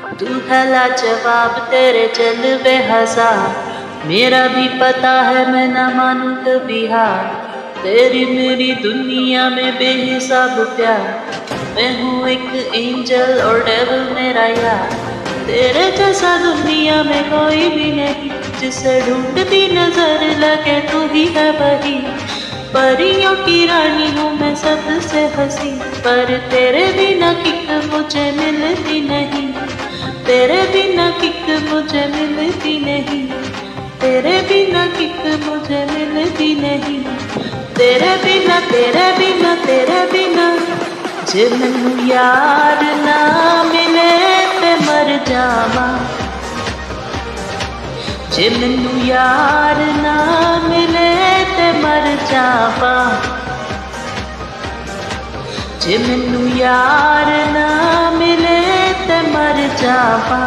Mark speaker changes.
Speaker 1: तू है लाजवाब तेरे जलवे हजार, मेरा भी पता है मैं ना मानूं कभी हार। तेरी मेरी दुनिया में बेहिसाब प्यार, मैं हूँ एक एंजल और डेविल मेरा यार। तेरे जैसा दुनिया में कोई भी नहीं, जिसे ढूंढती नजर लगे तू ही है वही। परियों की रानी हूँ मैं सबसे हंसी, पर तेरे बिना किक मुझे मिलती नहीं। तेरे बिना किक मुझे मिलती नहीं, तेरे बिना किक मुझे मिलती नहीं। तेरे बिना तेरे बिना तेरे बिना जे मैनू यार ना मिले ते मर जावां। जे मैनू यार ना मिले ते मर जावां। जे मैनू यार ना मिले ते मर जावां।